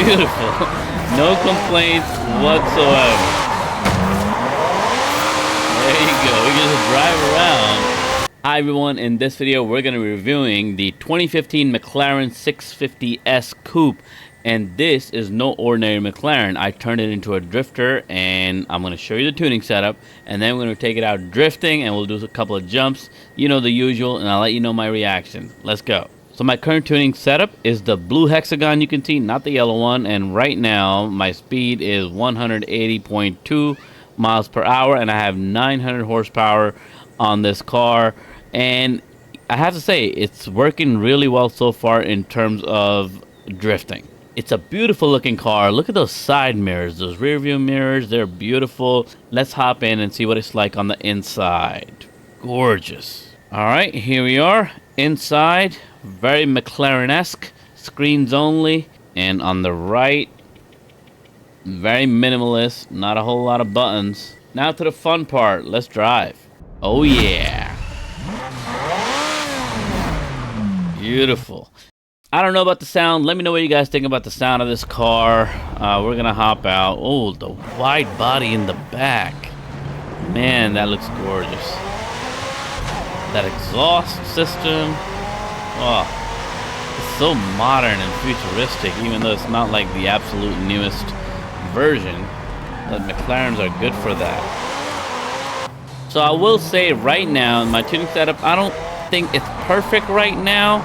beautiful. No complaints whatsoever. There you go. We can just drive around. Hi everyone, in this video we're going to be reviewing the 2015 McLaren 650S Coupe. And this is no ordinary McLaren. I turned it into a drifter, and I'm going to show you the tuning setup, and then we're going to take it out drifting, and we'll do a couple of jumps, you know, the usual, and I'll let you know my reaction. Let's go. So my current tuning setup is the blue hexagon you can see, not the yellow one, and right now my speed is 180.2 miles per hour, and I have 900 horsepower on this car, and I have to say it's working really well so far in terms of drifting. It's a beautiful looking car. Look at those side mirrors, those rear view mirrors, they're beautiful. Let's hop in and see what it's like on the inside. Gorgeous. All right, here we are inside. Very McLaren-esque, screens only, and on the right, very minimalist, not a whole lot of buttons. Now to the fun part, let's drive. Oh yeah. Beautiful. I don't know about the sound. Let me know what you guys think about the sound of this car. We're gonna hop out. Oh, the wide body in the back. Man, that looks gorgeous. That exhaust system. Oh, it's so modern and futuristic, even though it's not like the absolute newest version. The McLarens are good for that. So I will say right now, in my tuning setup, I don't think it's perfect right now.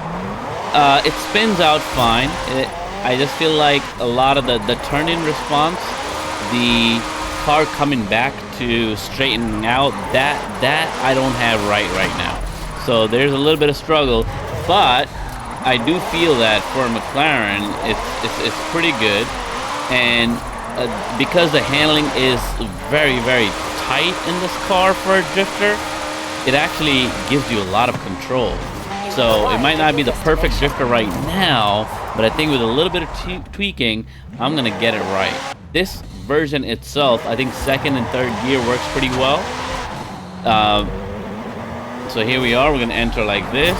It spins out fine. I just feel like a lot of the turn-in response, the car coming back to straighten out, that I don't have right now. So there's a little bit of struggle, but I do feel that for a McLaren, it's pretty good, and because the handling is very, very tight in this car for a drifter, it actually gives you a lot of control. So it might not be the perfect drifter right now, but I think with a little bit of tweaking, I'm gonna get it right. This version itself, I think second and third gear works pretty well. So here we are, we're gonna enter like this.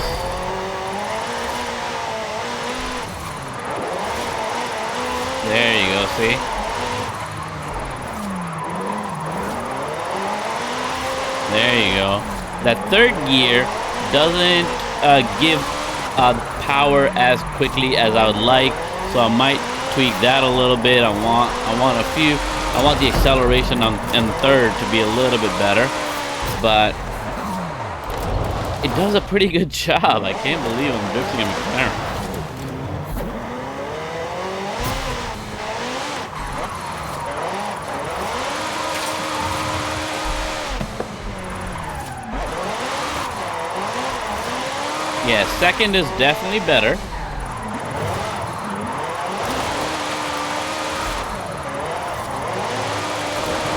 There you go, see? There you go. That third gear doesn't give power as quickly as I would like, so I might tweak that a little bit. I want the acceleration on third to be a little bit better, but it does a pretty good job. I can't believe I'm drifting a McLaren. Yeah, second is definitely better.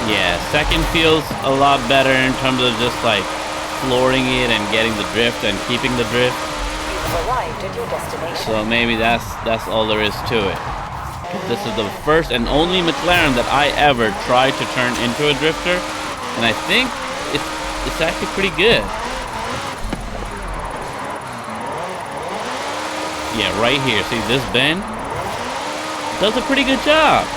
Yeah, second feels a lot better in terms of just like flooring it and getting the drift and keeping the drift. You've arrived at your destination. So maybe that's all there is to it. This is the first and only McLaren that I ever tried to turn into a drifter, and I think it's actually pretty good. Yeah, right here. See this bend? Does a pretty good job.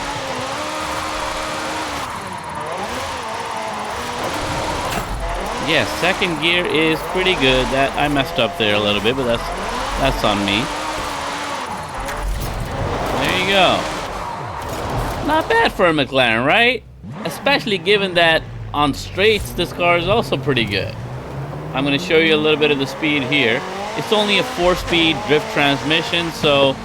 Yeah, second gear is pretty good. That I messed up there a little bit, but that's on me. There you go. Not bad for a McLaren, right? Especially given that on straights this car is also pretty good. I'm going to show you a little bit of the speed here. It's only a 4-speed drift transmission, so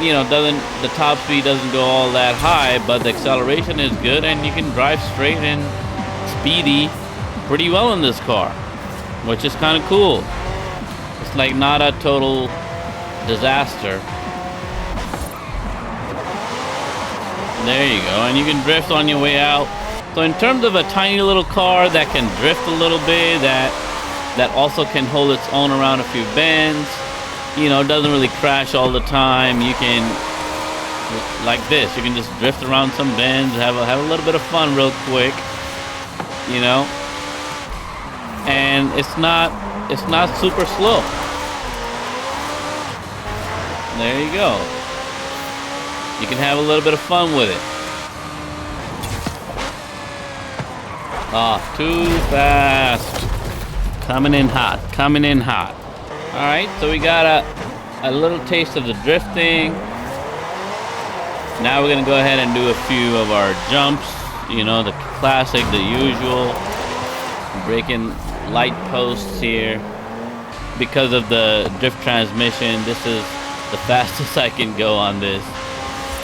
you know the top speed doesn't go all that high, but the acceleration is good, and you can drive straight and speedy pretty well in this car, which is kind of cool. It's like not a total disaster. There you go, and you can drift on your way out. So in terms of a tiny little car that can drift a little bit, that also can hold its own around a few bends, you know, doesn't really crash all the time. You can, like this, you can just drift around some bends, have a little bit of fun real quick, you know, and it's not super slow. There you go. You can have a little bit of fun with it. Oh, too fast. Coming in hot, coming in hot. All right, so we got a little taste of the drifting. Now we're gonna go ahead and do a few of our jumps. You know, the classic, the usual. Breaking light posts here. Because of the drift transmission, this is the fastest I can go on this.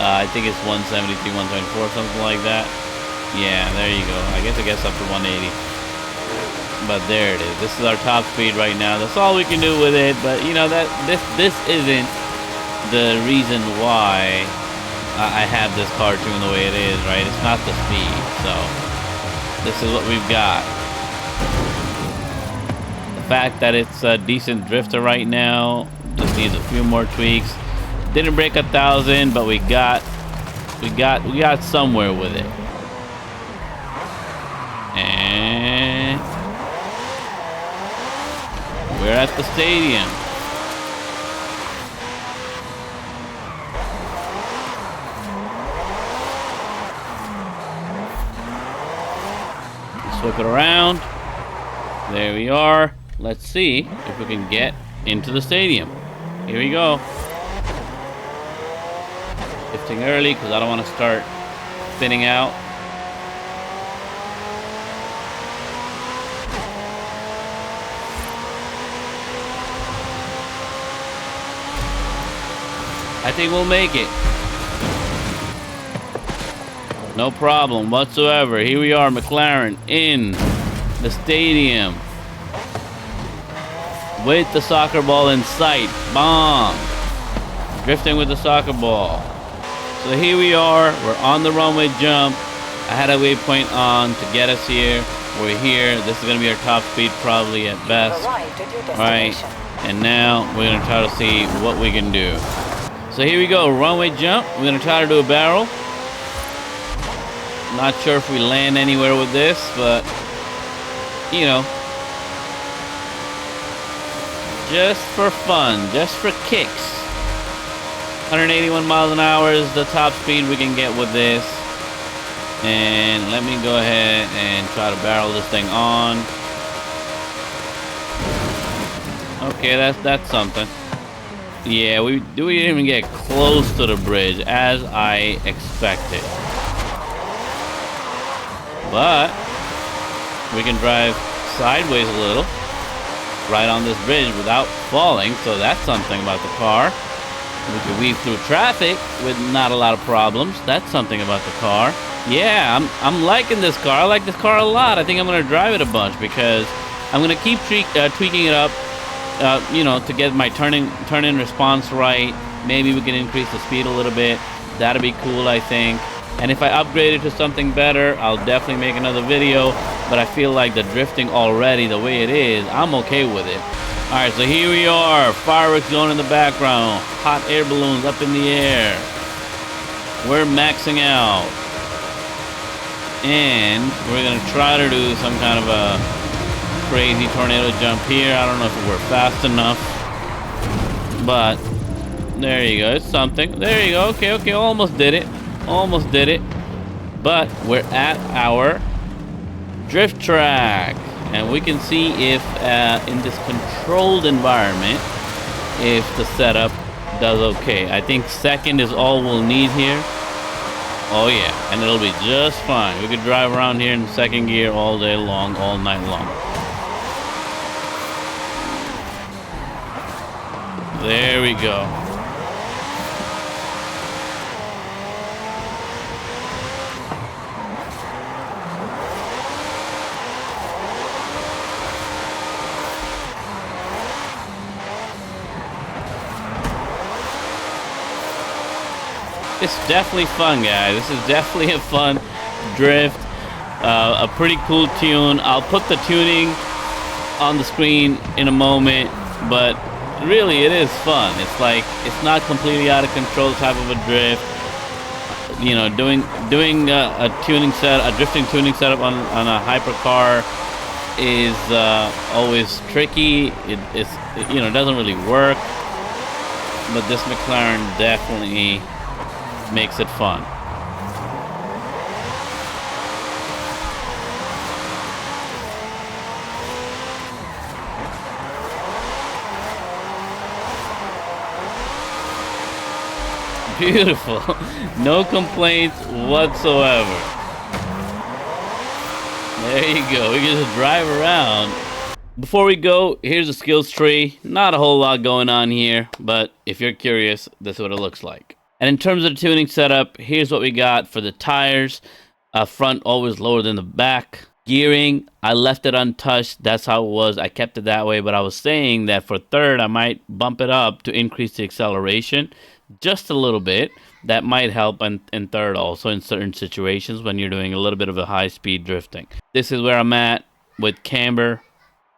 I think it's 173, 174, something like that. Yeah, there you go. I guess it gets up to 180. But there it is. This is our top speed right now. That's all we can do with it. But you know that this isn't the reason why I have this car tuned the way it is, right? It's not the speed. So this is what we've got. The fact that it's a decent drifter right now just needs a few more tweaks. Didn't break 1,000, but we got somewhere with it. And we're at the stadium. Let's flip it around. There we are. Let's see if we can get into the stadium. Here we go. Lifting early because I don't want to start spinning out. I think we'll make it. No problem whatsoever. Here we are, McLaren in the stadium with the soccer ball in sight. Bomb. Drifting with the soccer ball. So here we are. We're on the runway jump. I had a waypoint on to get us here. We're here. This is going to be our top speed probably at best. Right. And now we're going to try to see what we can do. So here we go, runway jump. We're gonna try to do a barrel. Not sure if we land anywhere with this, but you know, just for fun, just for kicks. 181 miles an hour is the top speed we can get with this. And let me go ahead and try to barrel this thing on. Okay, that's something. Yeah, we didn't even get close to the bridge as I expected. But we can drive sideways a little right on this bridge without falling, so that's something about the car. We can weave through traffic with not a lot of problems. That's something about the car. Yeah, I'm liking this car. I like this car a lot. I think I'm gonna drive it a bunch because I'm gonna keep tweaking it up. You know, to get my turn-in response right. Maybe we can increase the speed a little bit. That'd be cool, I think. And if I upgrade it to something better, I'll definitely make another video. But I feel like the drifting already, the way it is, I'm okay with it. All right, so here we are. Fireworks going in the background. Hot air balloons up in the air. We're maxing out. And we're going to try to do some kind of a crazy tornado jump here. I don't know if we're fast enough, but there you go. It's something. There you go. Okay, almost did it. Almost did it. But we're at our drift track, and we can see if in this controlled environment, if the setup does okay. I think second is all we'll need here. Oh yeah, and it'll be just fine. We could drive around here in second gear all day long, all night long. There we go. It's definitely fun, guys. This is definitely a fun drift. A pretty cool tune. I'll put the tuning on the screen in a moment, but really it is fun. It's like, it's not completely out of control type of a drift. You know, doing a drifting tuning setup on a hypercar is always tricky. It's you know, it doesn't really work. But this McLaren definitely makes it fun. Beautiful. No complaints whatsoever. There you go. We can just drive around. Before we go, here's a skills tree. Not a whole lot going on here, but if you're curious, this is what it looks like. And in terms of the tuning setup, here's what we got for the tires. Front always lower than the back. Gearing, I left it untouched. That's how it was. I kept it that way, but I was saying that for third, I might bump it up to increase the acceleration just a little bit. That might help in third also in certain situations when you're doing a little bit of a high-speed drifting. This is where I'm at with camber.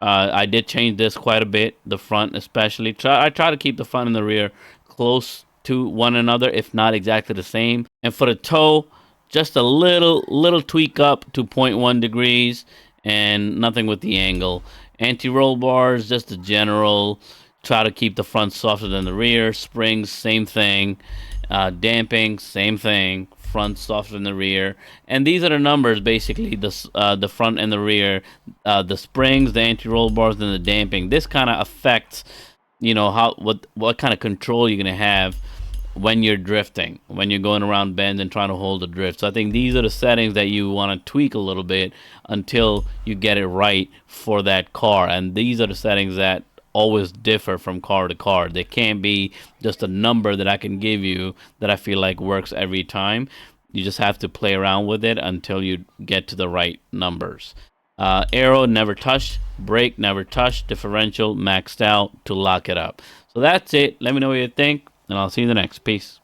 I did change this quite a bit, the front especially. I try to keep the front and the rear close to one another, if not exactly the same. And for the toe, just a little tweak up to 0.1 degrees and nothing with the angle. Anti-roll bars, just a general. Try to keep the front softer than the rear. Springs, same thing. Damping, same thing. Front softer than the rear. And these are the numbers, basically, the front and the rear. The springs, the anti-roll bars, and the damping. This kind of affects, you know, what kind of control you're going to have when you're drifting, when you're going around bends and trying to hold the drift. So I think these are the settings that you want to tweak a little bit until you get it right for that car. And these are the settings that always differ from car to car. There can't be just a number that I can give you that I feel like works every time. You just have to play around with it until you get to the right numbers. Aero, never touch. Brake, never touch. Differential, maxed out to lock it up. So that's it. Let me know what you think, and I'll see you in the next. Peace.